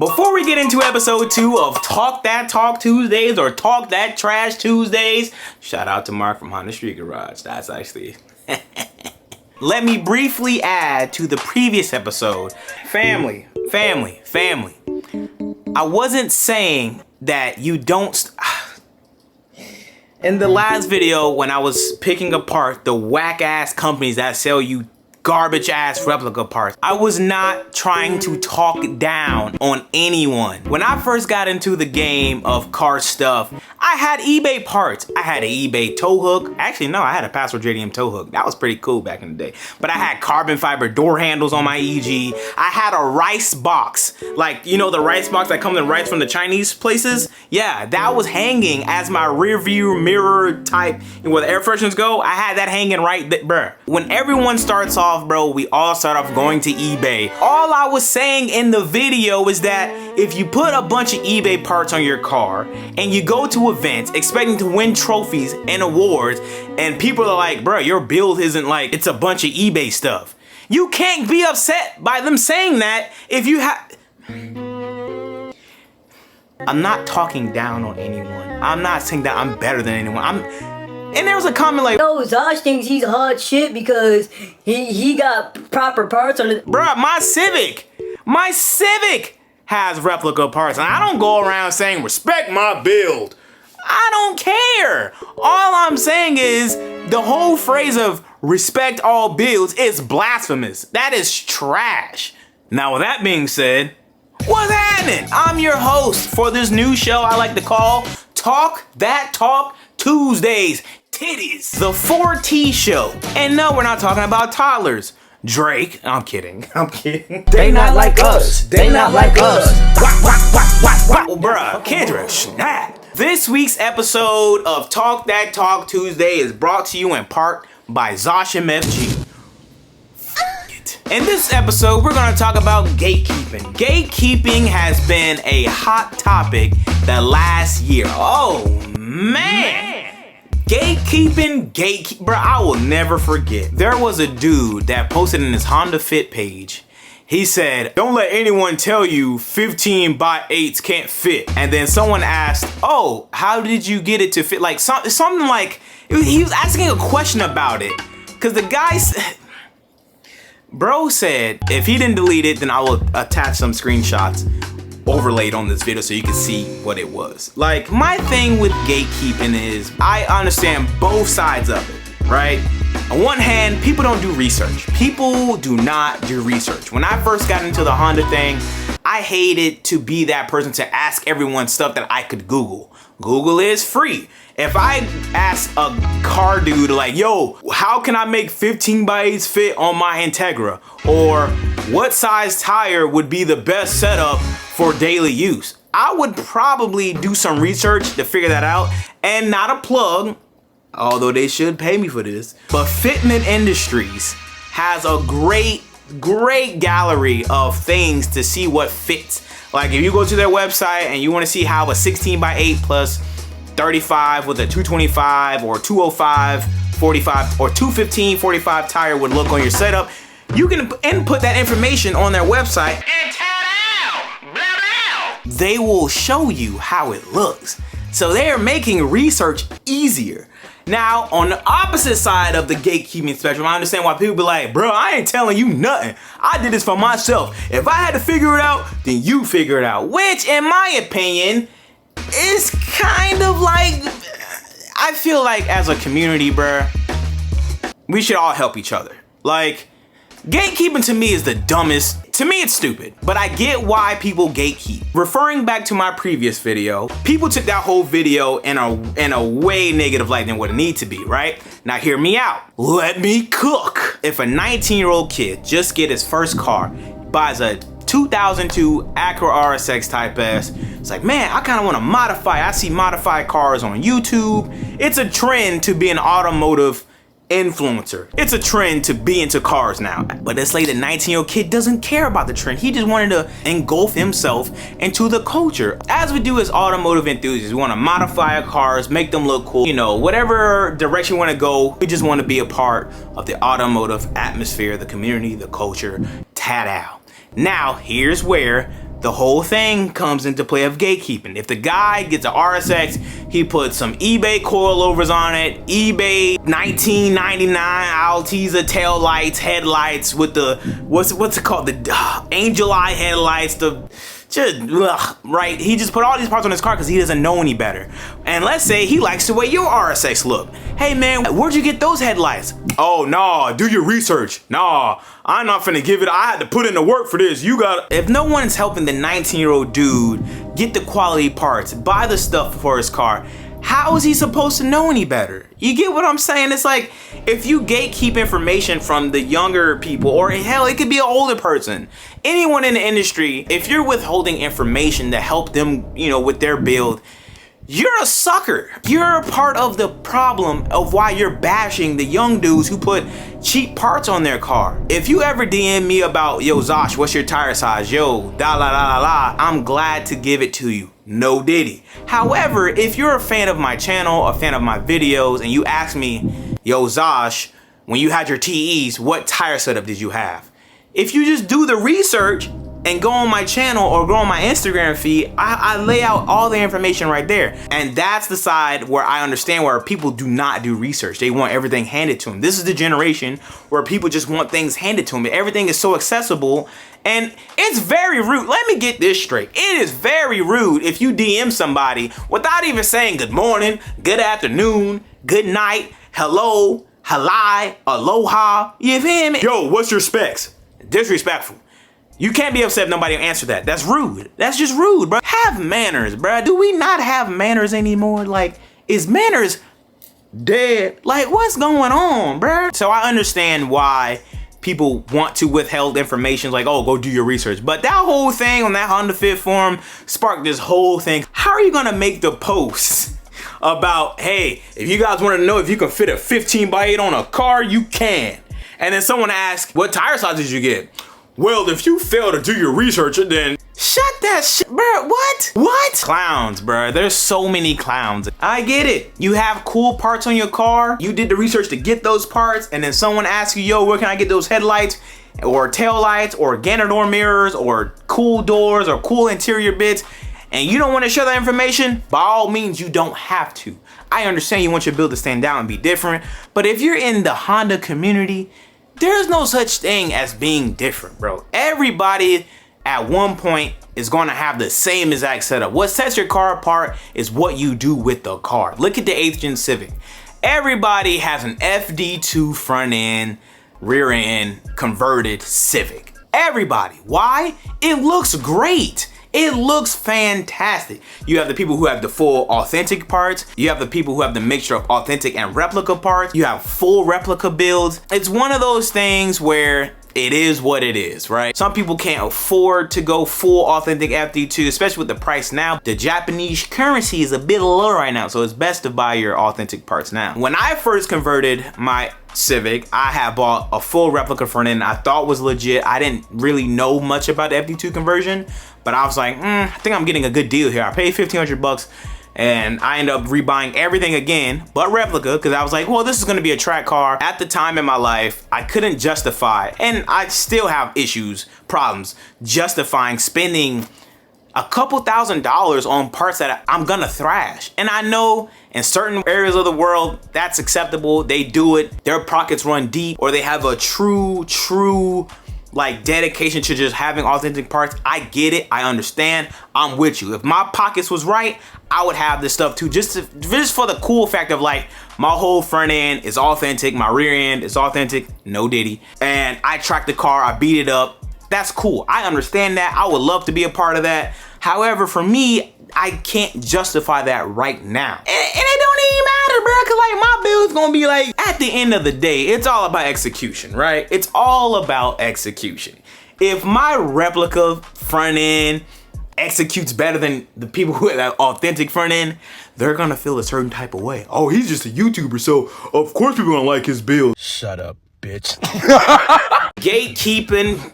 Before we get into episode 2 of Talk That Talk Tuesdays or Talk That Trash Tuesdays, shout out to Mark from Honda Street Garage. That's actually... Let me briefly add to the previous episode. Family. I wasn't saying that you don't... In the last video, when I was picking apart the whack-ass companies that sell you garbage-ass replica parts, I was not trying to talk down on anyone. When I first got into the game of car stuff, I had eBay parts. I had an eBay tow hook. Actually, no, I had a Password JDM tow hook. That was pretty cool back in the day. But I had carbon fiber door handles on my EG. I had a rice box. Like, you know the rice box that comes in rice from the Chinese places? Yeah, that was hanging as my rear view mirror type. And where the air fresheners go, I had that hanging right there, bruh. When everyone starts off, bro, we all start off going to eBay. All I was saying in the video is that if you put a bunch of eBay parts on your car and you go to events expecting to win trophies and awards and people are like, bro, your build isn't like, it's a bunch of eBay stuff. You can't be upset by them saying that if you have... I'm not talking down on anyone. I'm not saying that I'm better than anyone. And there was a comment like, "Oh, Zosh thinks he's hot shit because he got proper parts on it." Bruh, my Civic has replica parts, and I don't go around saying respect my build. I don't care. All I'm saying is the whole phrase of respect all builds is blasphemous. That is trash. Now, with that being said, what's happening? I'm your host for this new show I like to call Talk That Talk Tuesdays. Titties. The 4T show. And no, we're not talking about toddlers. Drake. I'm kidding. They not like us. They not like us. Well, bruh, Kendra, snap. This week's episode of Talk That Talk Tuesday is brought to you in part by Zosh MFG. In this episode, we're going to talk about gatekeeping. Gatekeeping has been a hot topic the last year. Oh, man. Gatekeeping, bro, I will never forget. There was a dude that posted in his Honda Fit page. He said, don't let anyone tell you 15x8s can't fit. And then someone asked, oh, how did you get it to fit? Like something like, he was asking a question about it. Cause the guy bro said, if he didn't delete it, then I will attach some screenshots overlaid on this video so you can see what it was. Like, my thing with gatekeeping is I understand both sides of it, right? On one hand, people don't do research. People do not do research. When I first got into the Honda thing, I hated to be that person to ask everyone stuff that I could Google. Google is free. If I ask a car dude like, yo, how can I make 15x8s fit on my Integra? Or what size tire would be the best setup for daily use? I would probably do some research to figure that out. And not a plug, although they should pay me for this, but Fitment Industries has a great gallery of things to see what fits. Like if you go to their website and you want to see how a 16x8 plus 35 with a 225 or 205 45 or 215 45 tire would look on your setup, you can input that information on their website and they will show you how it looks. So they are making research easier. Now, on the opposite side of the gatekeeping spectrum, I understand why people be like, bro, I ain't telling you nothing. I did this for myself. If I had to figure it out, then you figure it out. Which, in my opinion, is kind of like, I feel like as a community, bro, we should all help each other. Like, gatekeeping to me is the dumbest. To me, it's stupid, but I get why people gatekeep. Referring back to my previous video, people took that whole video in a way negative light than what it needs to be, right? Now hear me out. Let me cook. If a 19-year-old kid just get his first car, buys a 2002 Acura RSX Type S, it's like, man, I kind of want to modify. I see modified cars on YouTube. It's a trend to be an automotive influencer. It's a trend to be into cars now. But this late 19-year-old kid doesn't care about the trend. He just wanted to engulf himself into the culture. As we do as automotive enthusiasts, we want to modify our cars, make them look cool. You know, whatever direction we want to go, we just want to be a part of the automotive atmosphere, the community, the culture. Ta-da. Now, here's where the whole thing comes into play of gatekeeping. If the guy gets an RSX, he puts some eBay coilovers on it, eBay 1999 Altiza tail lights, headlights with the, what's it called? The angel eye headlights, right? He just put all these parts on his car because he doesn't know any better. And let's say he likes the way your RSX look. Hey man, where'd you get those headlights? Oh, nah, do your research. Nah, I'm not finna give it. I had to put in the work for this. You got. If no one's helping the 19-year-old dude get the quality parts, buy the stuff for his car, how is he supposed to know any better? You get what I'm saying? It's like, if you gatekeep information from the younger people, or hell, it could be an older person, anyone in the industry, if you're withholding information to help them, with their build, you're a sucker. You're a part of the problem of why you're bashing the young dudes who put cheap parts on their car. If you ever DM me about, yo, Zosh, what's your tire size? Yo, da la la la la, I'm glad to give it to you. No diddy. However, if you're a fan of my channel, a fan of my videos, and you ask me, yo, Zosh, when you had your TEs, what tire setup did you have? If you just do the research and go on my channel or go on my Instagram feed, I lay out all the information right there. And that's the side where I understand where people do not do research. They want everything handed to them. This is the generation where people just want things handed to them. Everything is so accessible, and it's very rude. Let me get this straight. It is very rude if you DM somebody without even saying good morning, good afternoon, good night, hello, halai, aloha. You feel me? Yo, what's your specs? Disrespectful. You can't be upset if nobody will answer that. That's rude. That's just rude, bro. Have manners, bro. Do we not have manners anymore? Like, is manners dead? Like, what's going on, bro? So I understand why people want to withhold information, like, oh, go do your research. But that whole thing on that Honda Fit forum sparked this whole thing. How are you gonna make the post about, hey, if you guys want to know if you can fit a 15x8 on a car, you can. And then someone asks, what tire size did you get? Well, if you fail to do your research, then shut that shit, bro. What? Clowns, bro. There's so many clowns. I get it. You have cool parts on your car. You did the research to get those parts, and then someone asks you, yo, where can I get those headlights or tail lights or Gander door mirrors or cool doors or cool interior bits, and you don't want to share that information? By all means, you don't have to. I understand you want your build to stand out and be different, but if you're in the Honda community, there's no such thing as being different, bro. Everybody at one point is gonna have the same exact setup. What sets your car apart is what you do with the car. Look at the 8th gen Civic. Everybody has an FD2 front end, rear end, converted Civic. Everybody. Why? It looks great. It looks fantastic. You have the people who have the full authentic parts. You have the people who have the mixture of authentic and replica parts. You have full replica builds. It's one of those things where it is what it is, right? Some people can't afford to go full authentic FD2, especially with the price now. The Japanese currency is a bit low right now, so it's best to buy your authentic parts now. When I first converted my Civic, I had bought a full replica front end I thought was legit. I didn't really know much about the FD2 conversion, but I was like, I think I'm getting a good deal here. I paid $1,500 and I ended up rebuying everything again, but replica, because I was like, well, this is gonna be a track car. At the time in my life, I couldn't justify, and I still have problems justifying spending a couple $1,000s on parts that I'm gonna thrash. And I know in certain areas of the world, that's acceptable. They do it, their pockets run deep, or they have a true like dedication to just having authentic parts. I get it, I understand, I'm with you. If my pockets was right, I would have this stuff too, just for the cool fact of like, my whole front end is authentic, my rear end is authentic, no diddy, and I tracked the car, I beat it up. That's cool, I understand that, I would love to be a part of that. However, for me, I can't justify that right now. And it don't even matter, bro, cause like my build's gonna be like, at the end of the day, it's all about execution, right? It's all about execution. If my replica front end executes better than the people who have that authentic front end, they're gonna feel a certain type of way. Oh, he's just a YouTuber, so of course people gonna like his build. Shut up, bitch. Gatekeeping.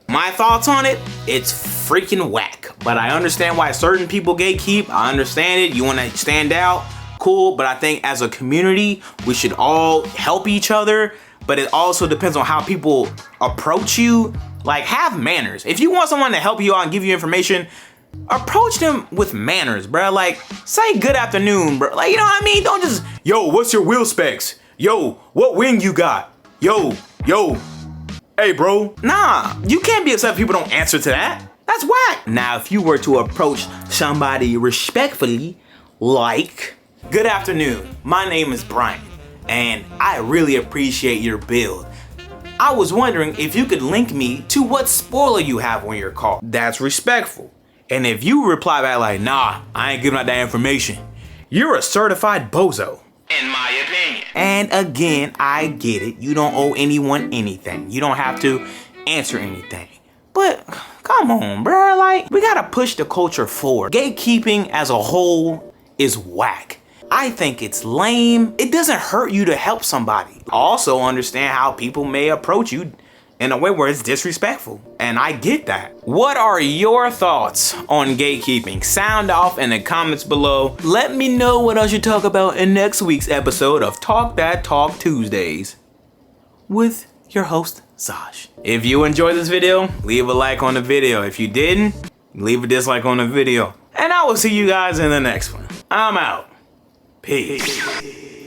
My thoughts on it, it's freaking whack. But I understand why certain people gatekeep. I understand it. You want to stand out, cool. But I think as a community, we should all help each other. But it also depends on how people approach you Like, have manners. If you want someone to help you out and give you information, approach them with manners, bro. Like, say good afternoon, bro. Like, you know what I mean? Don't just, yo, what's your wheel specs? Yo, what wing you got? Yo, hey, bro. Nah, you can't be upset if people don't answer to that. That's whack. Now, if you were to approach somebody respectfully, like, good afternoon, my name is Brian, and I really appreciate your build. I was wondering if you could link me to what spoiler you have on your car. That's respectful. And if you reply back like, nah, I ain't giving out that information, you're a certified bozo. In my opinion. And again, I get it. You don't owe anyone anything. You don't have to answer anything. But come on, bro. Like, we gotta push the culture forward. Gatekeeping as a whole is whack. I think it's lame. It doesn't hurt you to help somebody. Also understand how people may approach you in a way where it's disrespectful. And I get that. What are your thoughts on gatekeeping? Sound off in the comments below. Let me know what I should talk about in next week's episode of Talk That Talk Tuesdays with your host, Zosh. If you enjoyed this video, leave a like on the video. If you didn't, leave a dislike on the video. And I will see you guys in the next one. I'm out. Peace.